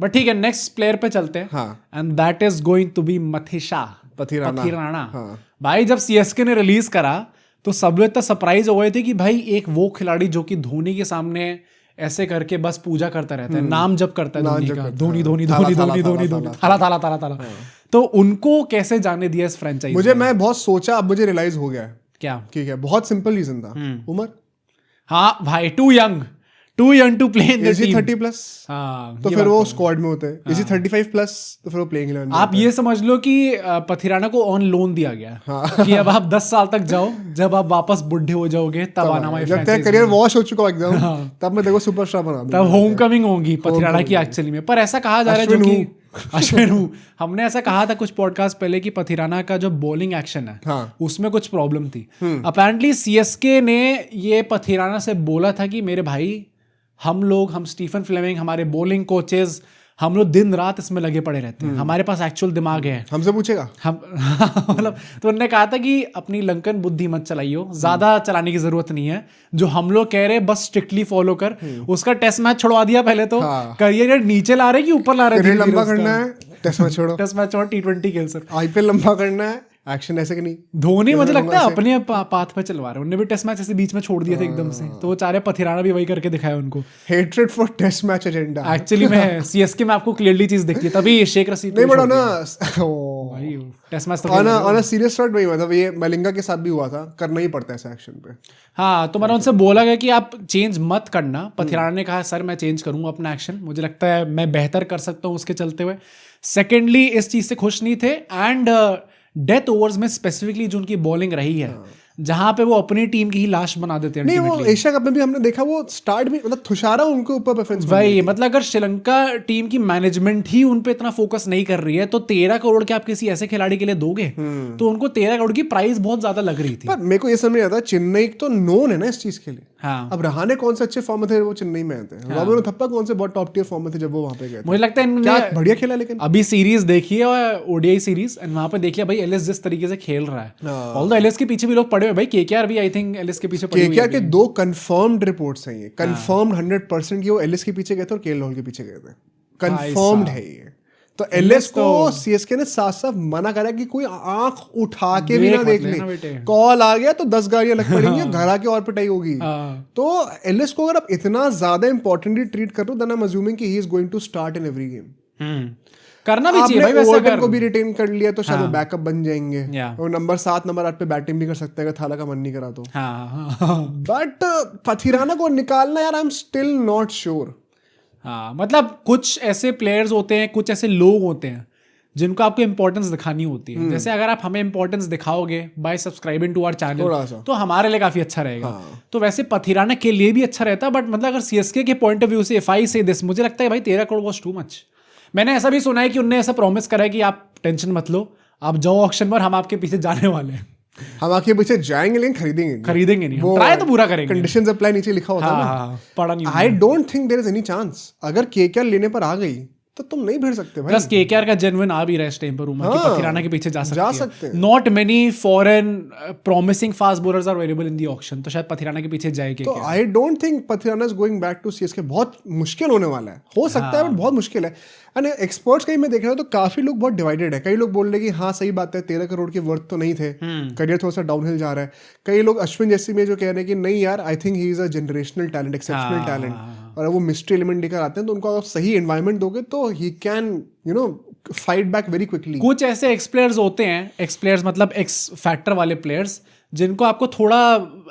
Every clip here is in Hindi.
बट ठीक है, नेक्स्ट प्लेयर पे चलते हैं। हाँ। And that is going to be Pathirana. हाँ। भाई जब सीएसके ने रिलीज करा तो सब लोग इतना सरप्राइज हो गए थे कि भाई एक वो खिलाड़ी जो कि धोनी के सामने ऐसे करके बस पूजा करता रहता है, नाम जप करता है धोनी का, धोनी धोनी धोनी धोनी धोनी धोनी थाला थाला थाला थाला, तो उनको कैसे जाने दिया इस फ्रेंचाइज मुझे, मैं बहुत सोचा, अब मुझे रियलाइज हो गया है क्या ठीक है, बहुत सिंपल रीजन था, उम्र। हाँ भाई, too young to play in the team. 30+ हाँ, तो फिर वो स्क्वाड में होते हैं। इसी 35+ तो फिर वो प्लेइंग 11 आप ये समझ लो कि पथिराना को ऑन लोन दिया गया कि अब आप 10 साल तक जाओ, जब आप वापस बुढ़े हो जाओगे तब आना हमारी जब तेरा करियर वॉश हो चुका एकदम, तब मैं देखो सुपरस्टार बना दूंगा, तब होम कमिंग होगी पथिराना की एक्चुअली में। पर ऐसा कहा जा रहा है जो कि अश्विन हूँ, हमने ऐसा कहा था कुछ पॉडकास्ट पहले कि पथिराना का जो बॉलिंग एक्शन है उसमें कुछ प्रॉब्लम थी। अपेरेंटली सीएसके ने ये पथिराना से बोला था कि मेरे भाई हम स्टीफन फ्लेमिंग, हमारे बॉलिंग कोचेस, हम लोग दिन रात इसमें लगे पड़े रहते हैं, हमारे पास एक्चुअल दिमाग है, हमसे पूछेगा हम मतलब तो उन्होंने कहा था कि अपनी लंकन बुद्धि मत चलाइयो, ज्यादा चलाने की जरूरत नहीं है, जो हम लोग कह रहे बस स्ट्रिक्टली फॉलो कर। उसका टेस्ट मैच छोड़वा दिया पहले तो, करियर नीचे ला रहे कि ऊपर ला रहे, लंबा करना है टेस्ट मैच छोड़ो, टेस्ट मैच और T20 खेल सर, आईपीएल लंबा करना है, एक्शन ऐसे कि नहीं। धोनी मुझे लगता है अपने पाथ पे चलवा रहे, उन्होंने भी टेस्ट मैच ऐसे बीच में छोड़ दिए थे एकदम से, तो वो चाह रहे पथिराना भी वही करके दिखाया उनको। Hatred for test match agenda actually में सीएसके में आपको क्लियरली चीज दिखती है, तभी शेख रशीद नहीं बड़ा ना भाई test match on a serious note, वही मतलब ये मलिंगा के साथ भी हुआ था, करना ही पड़ता है ऐसा एक्शन पे। हाँ, तो मैंने उनसे बोला गया कि आप चेंज मत करना। पथिराना ने कहा सर मैं चेंज करूंगा अपना एक्शन, मुझे लगता है मैं बेहतर कर सकता हूँ उसके चलते हुए। सेकेंडली इस चीज से खुश नहीं थे, एंड डेथ ओवर्स में स्पेसिफिकली जो उनकी बॉलिंग रही है, जहां पे वो अपनी टीम की ही लाश बना देते हैं। नहीं, वो एशिया कप में भी हमने देखा, वो स्टार्ट में मतलब थुशारा उनके ऊपर प्रेफरेंस वही, मतलब अगर श्रीलंका टीम की मैनेजमेंट ही उन पे इतना फोकस नहीं कर रही है तो 13 करोड़ के आप किसी ऐसे खिलाड़ी के लिए दोगे, तो उनको 13 करोड़ की प्राइस बहुत ज्यादा लग रही थी। पर मेरे को ये समझ नहीं आता, चेन्नई तो नोन है ना इस चीज के लिए। हाँ, अब रहाणे कौन से अच्छे फॉर्म में थे वो चेन्नई में आते हैं, रॉबिन थप्पा कौन से बहुत टॉप टियर फॉर्म में थे जब वो वहां पे गए थे। मुझे लगता है क्या बढ़िया खेला, लेकिन अभी सीरीज देखी है ओडीआई सीरीज, एंड वहां पे देखिए भाई एलिस जिस तरीके से खेल रहा है, ऑल्दो एलिस के पीछे भी लोग पड़े हुए भाई, केकेआर भी आई थिंक एलिस के पीछे पड़ी हुई है। केकेआर के 2 कंफर्म्ड रिपोर्ट्स हैं, ये कंफर्म्ड 100% कि वो एलिस के पीछे गए थे और केएल राहुल के पीछे गए थे, कंफर्म्ड है ये। तो एलिस को सीएसके ने साफ साफ मना करा कि कोई आंख उठा के भी ना देख ले, कॉल आ गया तो 10 गाड़ियां लग पड़ेंगी, घर आके और पिटाई होगी। तो एलिस को अगर आप इतना ज्यादा इंपॉर्टेंटली ट्रीट कर रहे हो, देन आई एम अज्यूमिंग कि he is going to start in every game. करना भी चाहिए भाई, वैसे अगर को भी रिटेन कर लिया तो शायद वो बैकअप बन जाएंगे, और नंबर 7 नंबर 8 पे बैटिंग भी कर सकते हैं अगर थाला का मन नहीं करा तो। बट पथिराना को निकालना यार, I am still not sure. हाँ, मतलब कुछ ऐसे प्लेयर्स होते हैं, कुछ ऐसे लोग होते हैं जिनको आपको इंपॉर्टेंस दिखानी होती है। जैसे अगर आप हमें इंपॉर्टेंस दिखाओगे by subscribing to our channel, तो हमारे लिए काफी अच्छा रहेगा। तो वैसे पथिराना के लिए भी अच्छा रहता, बट मतलब अगर सीएसके के पॉइंट ऑफ व्यू से इफ आई से दिस, मुझे लगता है भाई 13 करोड़ वाज टू मच। मैंने ऐसा भी सुना है कि उनने ऐसा प्रॉमिस करा है कि आप टेंशन मत लो, आप जाओ ऑक्शन पर, हम आपके पीछे जाने वाले हैं, हम आपके पीछे जाएंगे लेकिन खरीदेंगे नहीं, ट्राई तो पूरा करेंगे। कंडीशंस अप्लाई नीचे लिखा होता है ना, पढ़ा नहीं। I don't think there is any chance, अगर केकेआर लेने पर आ गई तो तुम नहीं भिड़ सकते भाई। प्लस केकेआर का जेन्युइन आ भी रहा है इस टाइम पर रूमर कि पथिराना के पीछे जा सकते हैं। Not many foreign promising fast bowlers are available in the auction, तो शायद पथिराना के पीछे जाए केकेआर। तो I don't think Pathirana is going back to CSK, बहुत मुश्किल होने वाला है, हो सकता है बट बहुत मुश्किल है। एंड एक्सपर्ट्स कहीं मैं देख रहा हूँ तो काफी लोग बहुत डिवाइडेड है। कई लोग बोल रहे हैं कि हाँ सही बात है, 13 करोड़ के वर्थ तो नहीं थे, करियर थोड़ा सा डाउनहिल जा रहा है। कई लोग अश्विन जैसे में जो कह रहे हैं कि नहीं यार, I think he is a generational talent, exceptional talent, और वो मिस्ट्री एलिमेंट लेकर आते हैं, तो उनको आप सही एनवायरनमेंट दोगे तो he can fight back very quickly. कुछ ऐसे एक्स प्लेयर्स होते हैं, एक्स प्लेयर्स मतलब एक्स फैक्टर वाले प्लेयर्स, जिनको आपको थोड़ा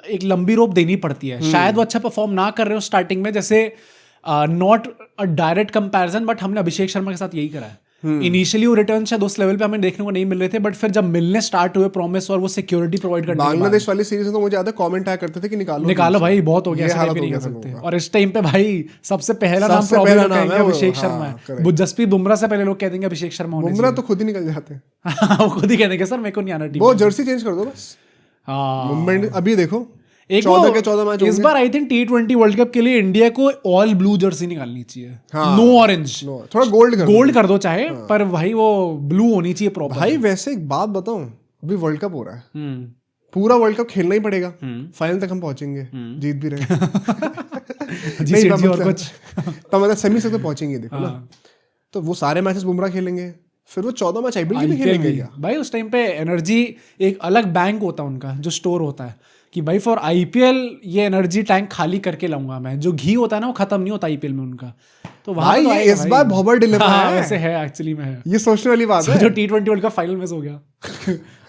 एक लंबी रोप देनी पड़ती है। शायद वो अच्छा परफॉर्म ना कर रहे हो स्टार्टिंग में, जैसे not a direct comparison, but हमने अभिषेक शर्मा के साथ यही करा है। इनिशियली वो रिटर्न शायद उस लेवल पे हमें देखने को नहीं मिल रहे थे, बट फिर जब मिलने स्टार्ट हुए प्रॉमिस और वो सिक्योरिटी प्रोवाइड करने, बांग्लादेश वाली सीरीज में तो मुझे ज्यादा कमेंट आया करते थे कि निकालो भाई, बहुत हो गया, ऐसा नहीं कर सकते। और इस टाइम पे भाई सबसे पहला नाम कहेंगे अभिषेक शर्मा है। जसप्रीत बुमराह से पहले लोग कह देंगे अभिषेक शर्मा। बुमराह तो खुद ही निकल जाते हैं, वो खुद ही कह देंगे सर मेरे को नहीं आना टीम, वो जर्सी चेंज कर दो बस। मुंबई अभी देखो 14 के 14 मैच इस बार I think T20 world cup के लिए इंडिया को ऑल ब्लू जर्सी निकालनी चाहिए, नो ऑरेंज, थोड़ा गोल्ड कर दो चाहे, पर भाई वो ब्लू होनी चाहिए प्रॉपर। भाई वैसे एक बात बताऊं, अभी वर्ल्ड कप हो रहा है, पूरा वर्ल्ड कप खेलना ही पड़ेगा, फाइनल तक हम पहुंचेंगे, जीत भी रहे जी और कुछ तो मतलब सेमी से तो पहुंचेंगे, देखो ना। तो वो सारे मैचेस बुमराह खेलेंगे, फिर वो 14 मैच आईपीएल के भी खेलेंगे क्या? भाई उस टाइम पे एनर्जी एक अलग बैंक होता है उनका जो स्टोर होता है कि भाई फॉर आईपीएल ये एनर्जी टैंक खाली करके लाऊंगा मैं। जो घी होता है ना वो खत्म नहीं होता आईपीएल में उनका। तो भाई तो ये इस बार बहुत बड़ा डिलेमा है। वैसे है एक्चुअली में है, ये सोचने वाली बात है। जो T20 वर्ल्ड कप फाइनल में हो गया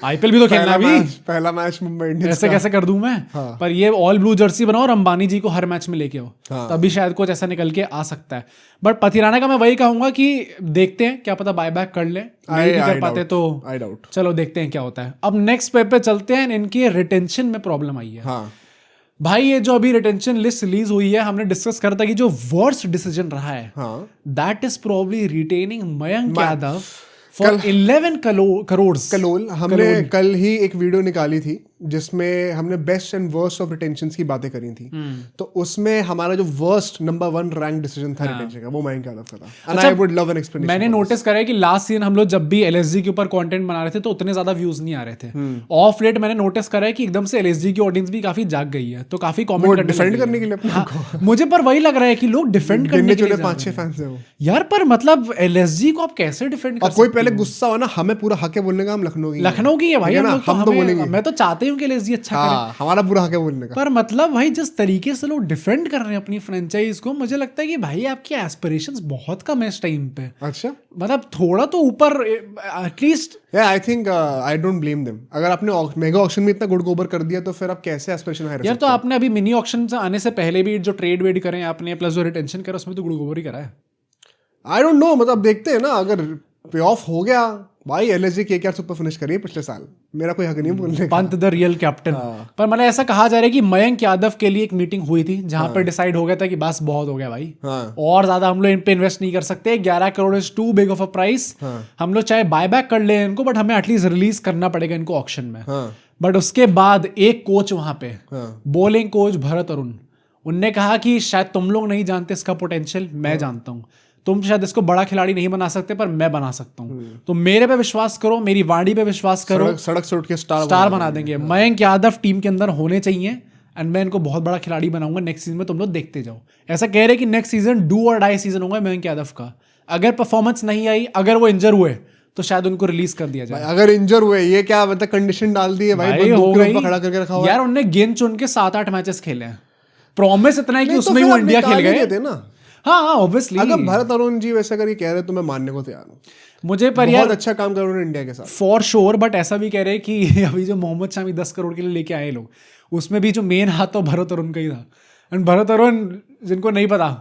आईपीएल भी तो खेलना भी। पहला मैच मुंबई इंडियंस ऐसे कैसे कर दूं मैं? हाँ। पर ये ऑल ब्लू जर्सी बनाओ और अंबानी जी को हर मैच में लेके आओ, तभी शायद कुछ ऐसा निकल के आ सकता है। बट पथिराना का मैं वही कहूंगा कि देखते हैं, क्या पता बाय बैक कर ले, नहीं भी कर पाते तो आई डाउट। चलो देखते हैं क्या होता है। अब नेक्स्ट पे चलते हैं। इनकी रिटेंशन में प्रॉब्लम आई है। हाँ भाई ये जो अभी रिटेंशन लिस्ट रिलीज हुई है, हमने डिस्कस करा था कि जो वर्स्ट डिसीजन रहा है that is probably retaining Mayank Yadav for 11 crore. हमने कल ही एक वीडियो निकाली थी जिसमें हमने best and worst of retention की बातें करी थी। तो उसमें हमारा जो वर्स्ट नंबर 1 रैंक डिसीजन था रिटेंशन का, वो मयंक यादव का था। And I would love an explanation. मैंने नोटिस करा है कि लास्ट सीजन हम लोग जब भी एलएसजी के ऊपर कंटेंट बना रहे थे तो उतने ज्यादा व्यूज नहीं आ रहे थे। ऑफ लेट मैंने नोटिस करा है कि एकदम से एलएसजी की ऑडियंस भी काफी जाग गई है, तो काफी कमेंट डिफेंड करने के लिए अपने को। मुझे पर वही लग रहा है कि लोग डिफेंड करने के लिए 5-6 फैंस है वो यार। पर मतलब एलएसजी को आप कैसे डिफेंड कर सकते? कोई पहले गुस्सा हो ना, हमें पूरा हक है बोलने का, हम लखनऊ की है भाई, हम तो बोलेंगे। मैं तो चाहते हूँ कि एलएसजी अच्छा हमारा पूरा हक है बोलने का। पर मतलब भाई जिस तरीके से लोग डिफेंड कर रहे हैं अपनी फ्रेंचाइज को, मुझे लगता है कि भाई आपकी एस्पिरेशंस बहुत कम है इस टाइम पे। अच्छा, मतलब थोड़ा तो ऊपर at least. I think I don't blame them. अगर आपने मेगा ऑक्शन में इतना गुड़ गोबर कर दिया तो फिर आप कैसे एस्पिरेशन हाई रख सकते यार? तो आपने अभी मिनी ऑक्शन से आने से पहले भी जो ट्रेड वेड करें आपने, प्लस जो रिटेंशन करा, उसमें तो गुड़ गोबर ही करा है। आई डोंट नो, मतलब देखते हैं ना, अगर पे ऑफ हो गया भाई। एलएसजी केकेआर सुपर फिनिश करिए पिछले साल, मेरा कोई हक नहीं बोलने का। Pant the real captain. पर मतलब ऐसा कहा जा रहा है कि मयंक यादव के लिए एक मीटिंग हुई थी जहां पर डिसाइड हो गया था कि बस बहुत हो गया भाई, और ज्यादा हम लोग इन पे इन्वेस्ट नहीं कर सकते। 11 crore is too big of a price. हम लोग चाहे बाय बैक कर ले इनको, बट हमें एटलीस्ट रिलीज करना पड़ेगा इनको ऑक्शन में। बट उसके बाद एक कोच वहां पे, बॉलिंग कोच भरत अरुण, उनने कहा कि शायद तुम लोग नहीं जानते इसका पोटेंशियल, मैं जानता हूँ। तुम शायद इसको बड़ा खिलाड़ी नहीं बना सकते पर मैं बना सकता हूँ, तो मेरे पे विश्वास करो, मेरी वाणी पे विश्वास करो, सड़क से उठ के स्टार बना देंगे। मयंक यादव टीम के अंदर होने चाहिए एंड मैं इनको बहुत बड़ा खिलाड़ी बनाऊंगा नेक्स्ट सीजन में, तुम लोग देखते जाओ। ऐसा कह रहे कि नेक्स्ट सीजन डू और डाई सीजन होगा मयंक यादव का। अगर परफॉर्मेंस नहीं आई, अगर वो इंजर हुए, तो शायद उनको रिलीज कर दिया जाए। अगर इंजर हुए, ये क्या मतलब कंडीशन डाल दी है भाई, हो गई खड़ा करके रखा हुआ यार। उन्होंने गेंद चुन के 7-8 मैचेस खेले हैं, प्रॉमिस इतना है कि उसमें वो इंडिया खेल गए ना। हाँ ऑब्वियसली। अगर भरत अरुण जी वैसे अगर ये कह रहे तो मैं मानने को तैयार हूँ। मुझे पर बहुत अच्छा काम कर रहे हैं इंडिया के साथ फॉर श्योर। बट ऐसा भी कह रहे हैं कि अभी जो मोहम्मद शामी 10 करोड़ के लिए लेके आए लोग, उसमें भी जो मेन हाथ तो भरत अरुण का ही था। एंड भरत अरुण, जिनको नहीं पता,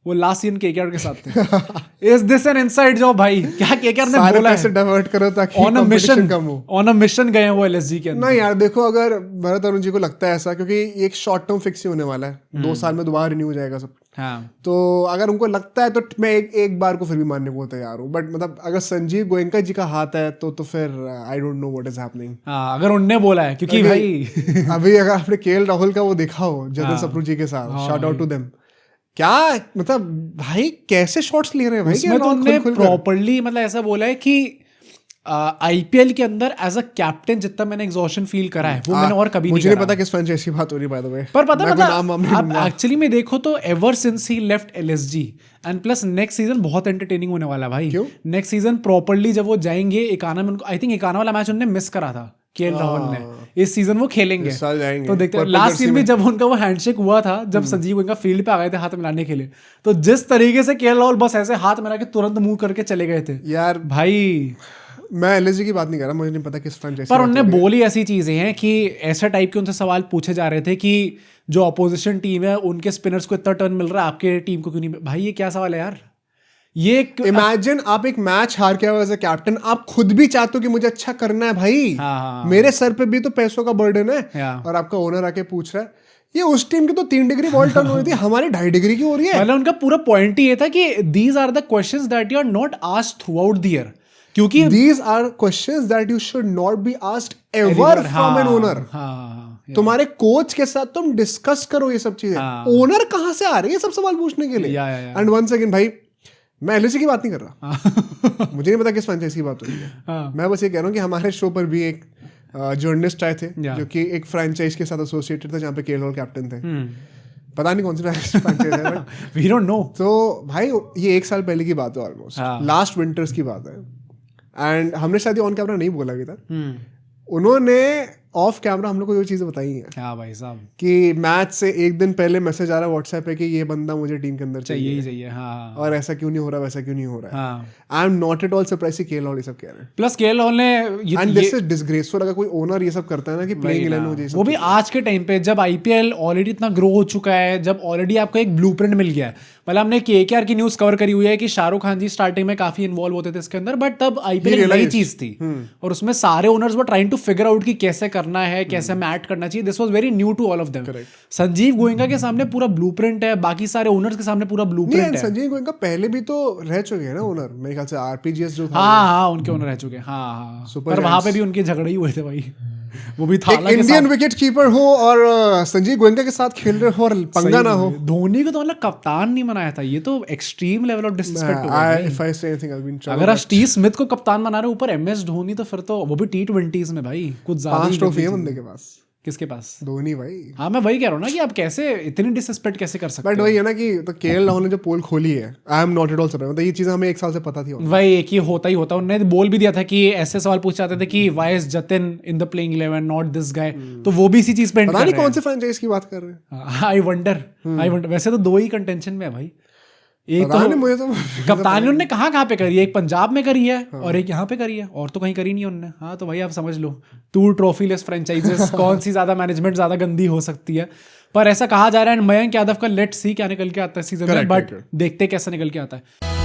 वो लास्ट सीजन केकेआर के साथ थे। Is this an inside job भाई? क्या केकेआर ने बोला है? डाइवर्ट करो ताकि कंपटीशन कम हो। ऑन अ मिशन गए हैं वो एलएसजी के अंदर। नहीं यार देखो, अगर भरत अरुण जी को लगता है ऐसा, क्योंकि एक शॉर्ट टर्म फिक्स ही होने वाला है, 2 साल में दोबारा रिन्यू हो जाएगा सब। हाँ। तो अगर उनको लगता है तो मैं एक बार को फिर भी मानने को तैयार हूँ। बट मतलब अगर संजीव गोयनका जी का हाथ है तो फिर I don't know what is happening. अगर उनने बोला है, क्योंकि भाई अभी अगर आपने केएल राहुल का वो देखा हो जतिन सप्रू जी के साथ, शाउट आउट टू देम, क्या मतलब भाई कैसे शॉट्स ले रहे हैं भाई। उसमें तो उन्होंने प्रॉपर्ली मतलब ऐसा बोला है कि आईपीएल के अंदर एज अ कैप्टन जितना मैंने एग्जॉशन फील करा है वो मैंने और कभी मुझे नहीं पता किस फैन से ऐसी बात हो रही बाय द वे। पर पता मतलब एक्चुअली में देखो तो ever since he left LSG and plus next season बहुत एंटरटेनिंग होने वाला है भाई। नेक्स्ट सीजन प्रॉपर्ली जब वो जाएंगे एकाना में, उनको आई थिंक एकाना वाला मैच उन्होंने मिस करा था केएल राहुल ने, इस सीजन वो खेलेंगे तो देखते हैं। लास्ट सीजन में जब उनका वो हैंडशेक हुआ था, जब संजीव उनका फील्ड पे आ गए थे हाथ मिलाने के लिए, तो जिस तरीके से केएल राहुल बस ऐसे हाथ मिला के तुरंत मुंह करके चले गए थे यार भाई। मैं एलएसजी की बात नहीं कर रहा, मुझे नहीं पता किस फ्रेंचाइजी, पर उन्होंने बोली ऐसी चीजें हैं कि ऐसे टाइप के उनसे सवाल पूछे जा रहे थे कि जो अपोजिशन टीम है उनके स्पिनर्स को इतना टर्न मिल रहा है, आपके टीम को क्यों नहीं? भाई ये क्या सवाल है यार? ये इमेजिन आप एक मैच हार के एज ए कैप्टन, आप खुद भी चाहते हो कि मुझे अच्छा करना है भाई। हाँ। मेरे सर पे भी तो पैसों का बर्डन है, और आपका ओनर आके पूछ रहा है। ये उस टीम की तो 3 डिग्री बॉल टर्न हो रही थी, हमारी 2.5 डिग्री की हो रही है। मतलब उनका पूरा पॉइंट ही ये था कि these are the questions that you are not asked throughout the year, क्योंकि these are questions that you should not be asked ever from an owner। तुम्हारे कोच के साथ तुम डिस्कस करो ये सब चीजें। ओनर कहाँ से आ रही है सब सवाल पूछने के लिए? एंड वंस अगेन भाई, मैं एलएसजी की बात नहीं कर रहा, मुझे नहीं पता किस फ्रेंचाइजी की बात हो रही है। मैं बस ये कह रहा हूँ कि हमारे शो पर भी एक जर्नलिस्ट आए थे जो कि एक फ्रेंचाइज के साथ एसोसिएटेड था जहाँ पे केएल राहुल कैप्टन थे। पता नहीं कौन सी फ्रैंचाइज है but वी डोंट नो। तो भाई ये 1 साल पहले की बात है ऑलमोस्ट, लास्ट विंटर्स की बात है। एंड हमने शायद ऑन कैमरा नहीं बोला अभी तक, उन्होंने ऑफ कैमरा हम लोग को ये चीजें बताई हैं। हाँ भाई साहब, कि मैच से 1 दिन पहले मैसेज आ रहा है व्हाट्सएप पे कि ये बंदा मुझे टीम के अंदर चाहिए ही चाहिए। हाँ, और ऐसा क्यों नहीं हो रहा, वैसा क्यों नहीं हो रहा है। हाँ, I am not at all surprise कि केएल राहुल ये सब कह रहे हैं। प्लस केएल राहुल ने एंड दिस इज डिसग्रेसफुल अगर कोई ओनर ये सब करता है ना कि प्लेइंग 11 हो जाए, वो भी आज के टाइम पे जब आईपीएल ऑलरेडी इतना ग्रो हो चुका है, जब ऑलरेडी आपको एक ब्लूप्रिंट मिल गया है। पहले हमने केकेआर की न्यूज कवर करी हुई है कि शाहरुख खान जी स्टार्टिंग में काफी इन्वॉल्व होते थे इसके अंदर, बट तब आईपीएल एक नई चीज थी और उसमें सारे owners were trying to figure out कि कैसे करना है, कैसे हमें ऐड करना चाहिए। This was very new to all of them. Sanjiv Goenka के सामने पूरा ब्लूप्रिंट है, बाकी सारे ओनर्स के सामने पूरा ब्लूप्रिंट है। संजीव गोयनका पहले भी तो रह चुके हैं ना ओनर, मेरे ख्याल से आरपीजीएस जो था। हाँ, उनके ओनर रह चुके हैं। हाँ, पर वहां पे भी उनके झगड़े ही हुए थे भाई। वो भी था एक इंडियन विकेट कीपर हो और संजीव गोयनका के साथ खेल रहे हो और पंगा ना हो। धोनी को तो मतलब कप्तान नहीं बनाया था, ये तो एक्सट्रीम लेवल ऑफ डिसरिस्पेक्ट हो गया। If I say anything I will be अगर आप स्टीव स्मिथ को कप्तान बना रहे हो ऊपर एमएस धोनी, तो फिर तो वो भी टी20s में भाई कुछ ज्यादा 5 ट्रॉफी है बंदे के पास। किसके पास? धोनी भाई। हाँ, मैं वही कह रहा हूँ ना कि आप कैसे इतनी डिसरिस्पेक्ट कैसे कर सकते हो। बट वही है ना कि तो केएल राहुल ने जो पोल खोली है, I am not at all surprise, मतलब ये चीज हमें 1 साल से पता थी। वही एक ही होता ही होता। उन्होंने बोल भी दिया था कि ऐसे सवाल पूछ जाते थे कि why is Jatin in the playing 11 not this guy, तो वो भी इसी चीज पे पता नहीं कौन से फ्रेंचाइज की बात कर रहे हैं। आई वंडर वैसे तो 2 ही कंटेंशन में है भाई। एक तो मुझे तो कप्तानी उन्होंने कहाँ पे करी है, एक पंजाब में करी है और एक यहाँ पे करी है, और तो कहीं करी नहीं उन्होंने। हाँ, तो भाई आप समझ लो 2 ट्रॉफीलेस फ्रेंचाइजेस, कौन सी ज्यादा मैनेजमेंट ज्यादा गंदी हो सकती है। पर ऐसा कहा जा रहा है मयंक यादव का लेट्स सी क्या निकल के आता है सीजन में, बट देखते कैसा निकल के आता है।